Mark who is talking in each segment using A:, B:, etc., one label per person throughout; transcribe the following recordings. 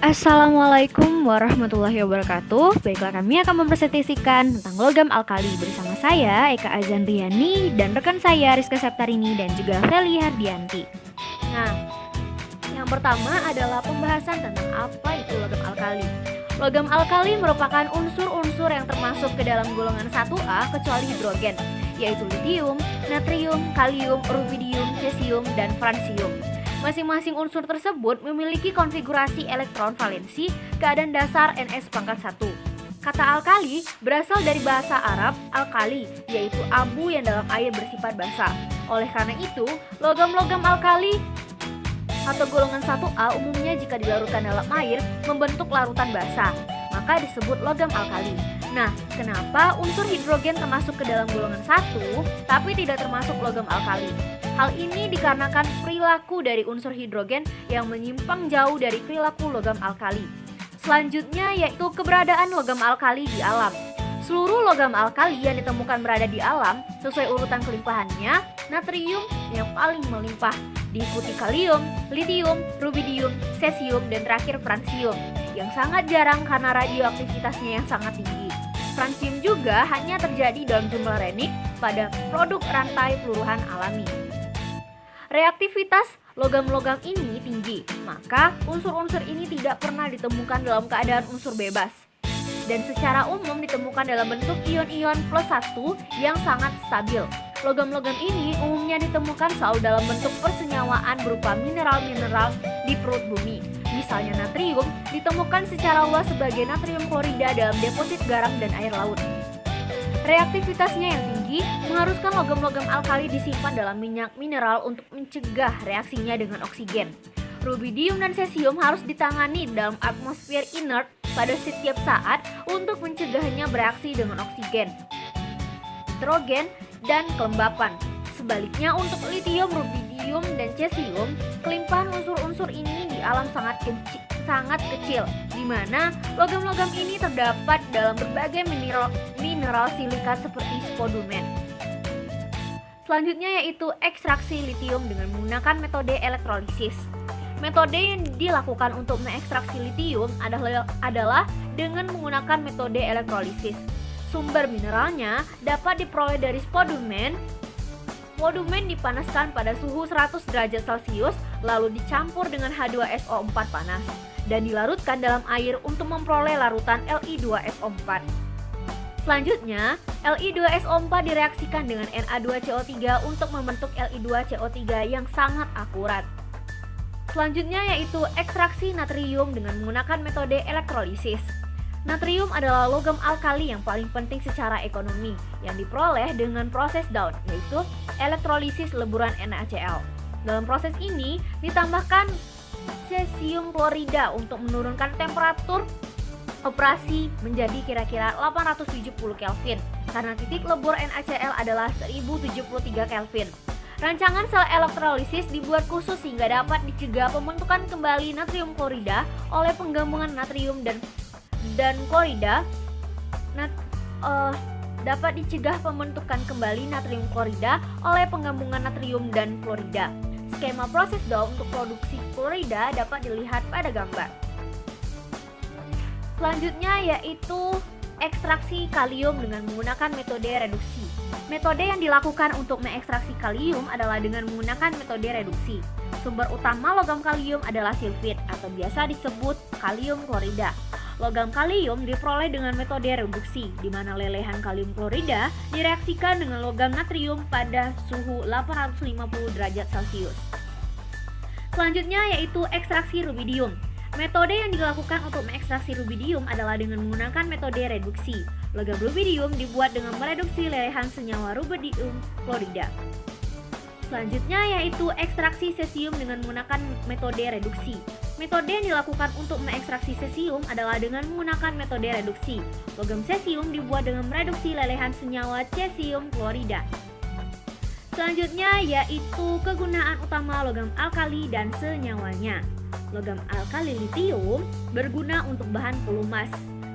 A: Assalamualaikum warahmatullahi wabarakatuh. Baiklah, kami akan mempresentasikan tentang logam alkali bersama saya Eka Azandriani dan rekan saya Rizka Septarini dan juga Feli Hardianti. Nah, yang pertama adalah pembahasan tentang apa itu logam alkali. Logam alkali merupakan unsur-unsur yang termasuk ke dalam golongan 1A kecuali hidrogen, yaitu litium, natrium, kalium, rubidium, cesium, dan fransium. Masing-masing unsur tersebut memiliki konfigurasi elektron valensi keadaan dasar Ns+1. Kata alkali berasal dari bahasa Arab alkali, yaitu abu yang dalam air bersifat basa. Oleh karena itu, logam-logam alkali atau golongan 1A umumnya jika dilarutkan dalam air membentuk larutan basa, maka disebut logam alkali. Nah, kenapa unsur hidrogen termasuk ke dalam golongan 1 tapi tidak termasuk logam alkali? Hal ini dikarenakan perilaku dari unsur hidrogen yang menyimpang jauh dari perilaku logam alkali. Selanjutnya yaitu keberadaan logam alkali di alam. Seluruh logam alkali yang ditemukan berada di alam sesuai urutan kelimpahannya, natrium yang paling melimpah, diikuti kalium, litium, rubidium, cesium, dan terakhir fransium yang sangat jarang karena radioaktivitasnya yang sangat tinggi. Fransium juga hanya terjadi dalam jumlah renik pada produk rantai peluruhan alami. Reaktivitas logam-logam ini tinggi, maka unsur-unsur ini tidak pernah ditemukan dalam keadaan unsur bebas dan secara umum ditemukan dalam bentuk ion-ion +1 yang sangat stabil. Logam-logam ini umumnya ditemukan selalu dalam bentuk persenyawaan berupa mineral-mineral di perut bumi. Misalnya natrium ditemukan secara luas sebagai natrium klorida dalam deposit garam dan air laut. Reaktivitasnya yang tinggi mengharuskan logam-logam alkali disimpan dalam minyak mineral untuk mencegah reaksinya dengan oksigen. Rubidium dan cesium harus ditangani dalam atmosfer inert pada setiap saat untuk mencegahnya bereaksi dengan oksigen, nitrogen, dan kelembapan. Sebaliknya untuk litium, rubidium, dan cesium, kelimpahan unsur-unsur ini di alam sangat kecil, di mana logam-logam ini terdapat dalam berbagai mineral silikat seperti spodumen. Selanjutnya yaitu ekstraksi litium dengan menggunakan metode elektrolisis. Metode yang dilakukan untuk mengekstraksi litium adalah dengan menggunakan metode elektrolisis. Sumber mineralnya dapat diperoleh dari spodumen. Spodumen dipanaskan pada suhu 100 derajat Celcius lalu dicampur dengan H2SO4 panas dan dilarutkan dalam air untuk memperoleh larutan Li2SO4. Selanjutnya, Li2SO4 direaksikan dengan Na2CO3 untuk membentuk Li2CO3 yang sangat akurat. Selanjutnya yaitu ekstraksi natrium dengan menggunakan metode elektrolisis. Natrium adalah logam alkali yang paling penting secara ekonomi yang diperoleh dengan proses Daun, yaitu elektrolisis leburan NaCl. Dalam proses ini ditambahkan cesium klorida untuk menurunkan temperatur operasi menjadi kira-kira 870 Kelvin karena titik lebur NaCl adalah 1073 Kelvin. Rancangan sel elektrolisis dibuat khusus sehingga dapat dicegah pembentukan kembali natrium klorida oleh penggabungan natrium dan klorida. Dapat dicegah pembentukan kembali natrium klorida oleh penggabungan natrium dan klorida. Skema proses Daun untuk produksi klorida dapat dilihat pada gambar. Selanjutnya yaitu ekstraksi kalium dengan menggunakan metode reduksi. Metode yang dilakukan untuk mengekstraksi kalium adalah dengan menggunakan metode reduksi. Sumber utama logam kalium adalah silfit atau biasa disebut kalium klorida. Logam kalium diperoleh dengan metode reduksi, di mana lelehan kalium klorida direaksikan dengan logam natrium pada suhu 850 derajat Celcius. Selanjutnya yaitu ekstraksi rubidium. Metode yang dilakukan untuk mengekstraksi rubidium adalah dengan menggunakan metode reduksi. Logam rubidium dibuat dengan mereduksi lelehan senyawa rubidium klorida. Selanjutnya yaitu ekstraksi cesium dengan menggunakan metode reduksi. Metode yang dilakukan untuk mengekstraksi cesium adalah dengan menggunakan metode reduksi. Logam cesium dibuat dengan mereduksi lelehan senyawa cesium klorida. Selanjutnya yaitu kegunaan utama logam alkali dan senyawanya. Logam alkali litium berguna untuk bahan pelumas.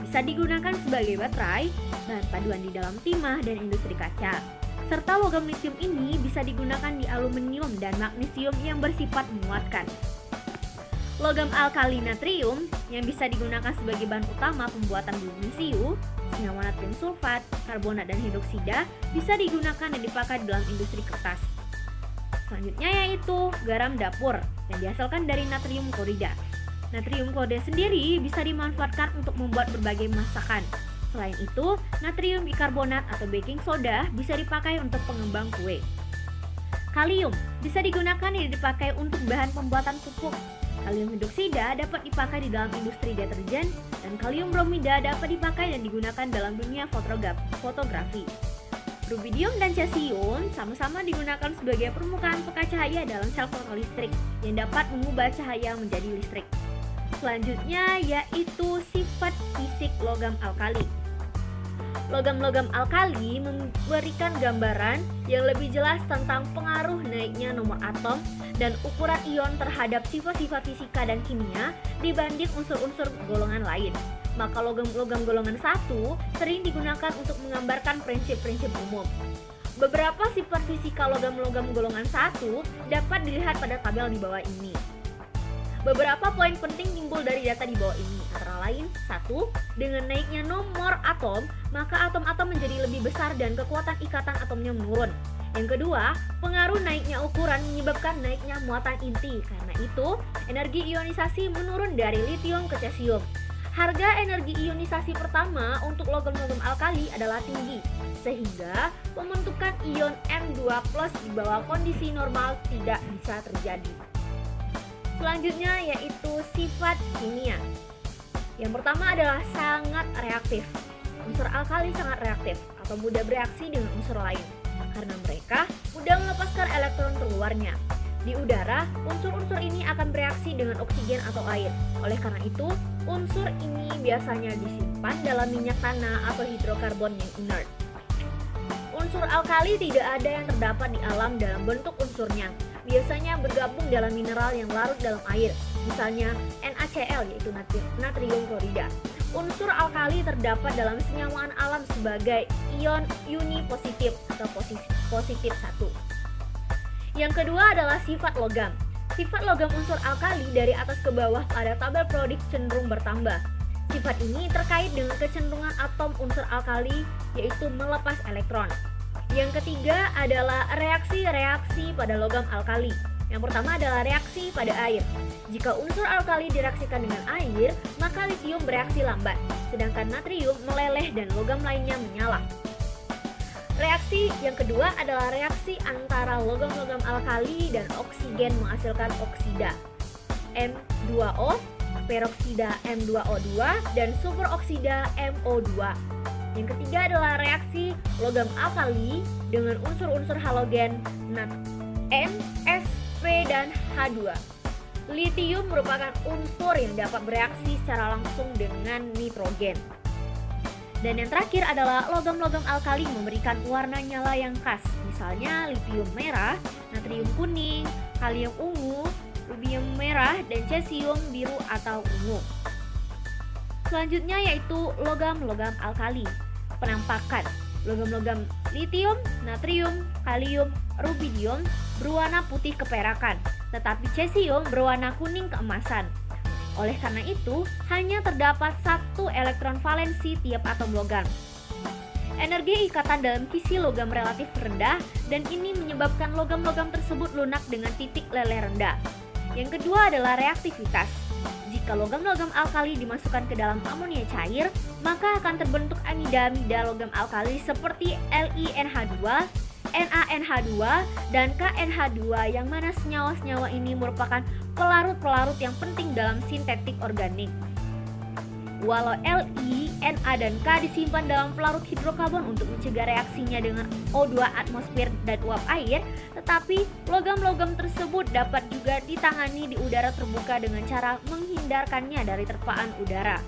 A: Bisa digunakan sebagai baterai, bahan paduan di dalam timah dan industri kaca. Serta logam litium ini bisa digunakan di aluminium dan magnesium yang bersifat menguatkan. Logam alkali natrium yang bisa digunakan sebagai bahan utama pembuatan magnesium, senyawa natrium sulfat, karbonat dan hidroksida bisa digunakan dan dipakai dalam industri kertas. Selanjutnya yaitu garam dapur yang dihasilkan dari natrium klorida. Natrium klorida sendiri bisa dimanfaatkan untuk membuat berbagai masakan. Selain itu, natrium bikarbonat atau baking soda bisa dipakai untuk pengembang kue. Kalium bisa digunakan dan dipakai untuk bahan pembuatan pupuk. Kalium hidroksida dapat dipakai di dalam industri deterjen, dan kalium bromida dapat dipakai dan digunakan dalam dunia fotografi. Rubidium dan cesium sama-sama digunakan sebagai permukaan pekat cahaya dalam sel fotolistrik yang dapat mengubah cahaya menjadi listrik. Selanjutnya yaitu sifat fisik logam alkali. Logam-logam alkali memberikan gambaran yang lebih jelas tentang pengaruh naiknya nomor atom dan ukuran ion terhadap sifat-sifat fisika dan kimia dibanding unsur-unsur golongan lain. Maka logam-logam golongan 1 sering digunakan untuk menggambarkan prinsip-prinsip umum. Beberapa sifat fisika logam-logam golongan 1 dapat dilihat pada tabel di bawah ini. Beberapa poin penting timbul dari data di bawah ini, antara lain 1. Dengan naiknya nomor atom, maka atom-atom menjadi lebih besar dan kekuatan ikatan atomnya menurun. Yang kedua, pengaruh naiknya ukuran menyebabkan naiknya muatan inti. Karena itu, energi ionisasi menurun dari litium ke cesium. Harga energi ionisasi pertama untuk logam-logam alkali adalah tinggi, sehingga pembentukan ion M2+ di bawah kondisi normal tidak bisa terjadi. Selanjutnya yaitu sifat kimia. Yang pertama adalah sangat reaktif. Unsur alkali sangat reaktif atau mudah bereaksi dengan unsur lain karena mereka mudah melepaskan elektron keluarnya. Di udara, unsur-unsur ini akan bereaksi dengan oksigen atau air. Oleh karena itu, unsur ini biasanya disimpan dalam minyak tanah atau hidrokarbon yang inert. Unsur alkali tidak ada yang terdapat di alam dalam bentuk unsurnya. Biasanya bergabung dalam mineral yang larut dalam air, misalnya NaCl yaitu natrium klorida. Unsur alkali terdapat dalam senyawaan alam sebagai ion uni positif atau positif 1. Yang kedua adalah sifat logam. Sifat logam unsur alkali dari atas ke bawah pada tabel periodik cenderung bertambah. Sifat ini terkait dengan kecenderungan atom unsur alkali yaitu melepas elektron. Yang ketiga adalah reaksi-reaksi pada logam alkali. Yang pertama adalah reaksi pada air. Jika unsur alkali direaksikan dengan air, maka litium bereaksi lambat, sedangkan natrium meleleh dan logam lainnya menyala. Reaksi yang kedua adalah reaksi antara logam-logam alkali dan oksigen menghasilkan oksida M2O, peroksida M2O2, dan superoksida MO2. Yang ketiga adalah reaksi logam alkali dengan unsur-unsur halogen N, S, P, dan H2. Litium merupakan unsur yang dapat bereaksi secara langsung dengan nitrogen. Dan yang terakhir adalah logam-logam alkali memberikan warna nyala yang khas. Misalnya litium merah, natrium kuning, kalium ungu, rubidium merah, dan cesium biru atau ungu. Selanjutnya yaitu logam-logam alkali. Penampakan. Logam-logam litium, natrium, kalium, rubidium berwarna putih keperakan, tetapi cesium berwarna kuning keemasan. Oleh karena itu, hanya terdapat satu elektron valensi tiap atom logam. Energi ikatan dalam kisi logam relatif rendah dan ini menyebabkan logam-logam tersebut lunak dengan titik leleh rendah. Yang kedua adalah reaktivitas. Jika logam-logam alkali dimasukkan ke dalam amonia cair, maka akan terbentuk amida-amida logam alkali seperti LiNH2, NaNH2, dan KNH2 yang mana senyawa-senyawa ini merupakan pelarut-pelarut yang penting dalam sintetik organik. Walau Li, Na, dan K disimpan dalam pelarut hidrokarbon untuk mencegah reaksinya dengan O2 atmosfer dan uap air, tetapi logam-logam tersebut dapat juga ditangani di udara terbuka dengan cara menghindarkannya dari terpaan udara.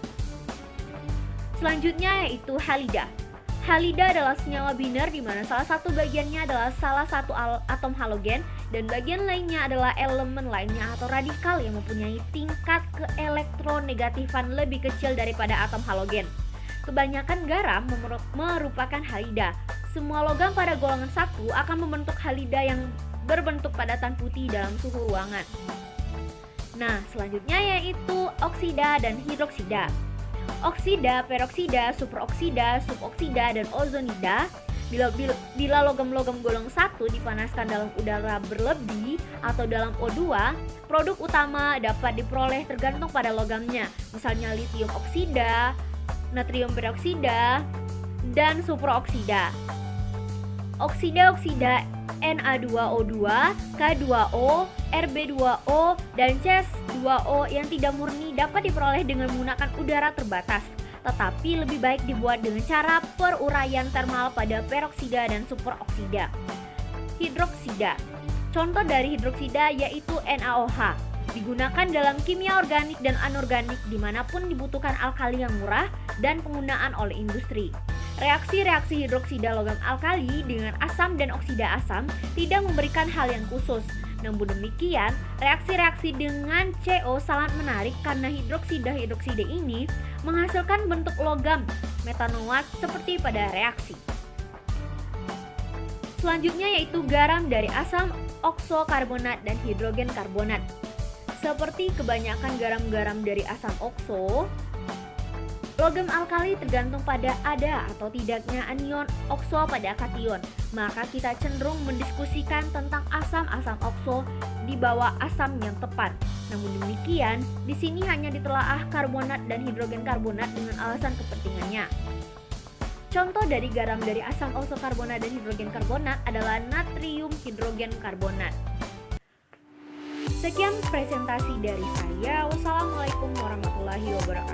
A: Selanjutnya yaitu halida. Halida adalah senyawa biner di mana salah satu bagiannya adalah salah satu atom halogen dan bagian lainnya adalah elemen lainnya atau radikal yang mempunyai tingkat keelektronegatifan lebih kecil daripada atom halogen. Kebanyakan garam merupakan halida. Semua logam pada golongan 1 akan membentuk halida yang berbentuk padatan putih dalam suhu ruangan. Nah, selanjutnya yaitu oksida dan hidroksida. Oksida, peroksida, superoksida, suboksida, dan ozonida. Bila logam-logam golongan 1 dipanaskan dalam udara berlebih atau dalam O2, produk utama dapat diperoleh tergantung pada logamnya. Misalnya litium oksida, natrium peroksida, dan superoksida. Oksida-oksida Na2O2, K2O, Rb2O, dan Cs2O yang tidak murni dapat diperoleh dengan menggunakan udara terbatas, tetapi lebih baik dibuat dengan cara peruraian termal pada peroksida dan superoksida. Hidroksida. Contoh dari hidroksida yaitu NaOH. Digunakan dalam kimia organik dan anorganik dimanapun dibutuhkan alkali yang murah dan penggunaan oleh industri. Reaksi-reaksi hidroksida logam alkali dengan asam dan oksida asam tidak memberikan hal yang khusus. Namun demikian, reaksi-reaksi dengan CO sangat menarik karena hidroksida ini menghasilkan bentuk logam metanoat seperti pada reaksi. Selanjutnya yaitu garam dari asam oksokarbonat dan hidrogen karbonat. Seperti kebanyakan garam-garam dari asam okso, logam alkali tergantung pada ada atau tidaknya anion okso pada kation. Maka kita cenderung mendiskusikan tentang asam-asam okso di bawah asam yang tepat. Namun demikian, di sini hanya ditelaah karbonat dan hidrogen karbonat dengan alasan kepentingannya. Contoh dari garam dari asam oksokarbonat dan hidrogen karbonat adalah natrium hidrogen karbonat. Sekian presentasi dari saya. Wassalamualaikum warahmatullahi wabarakatuh.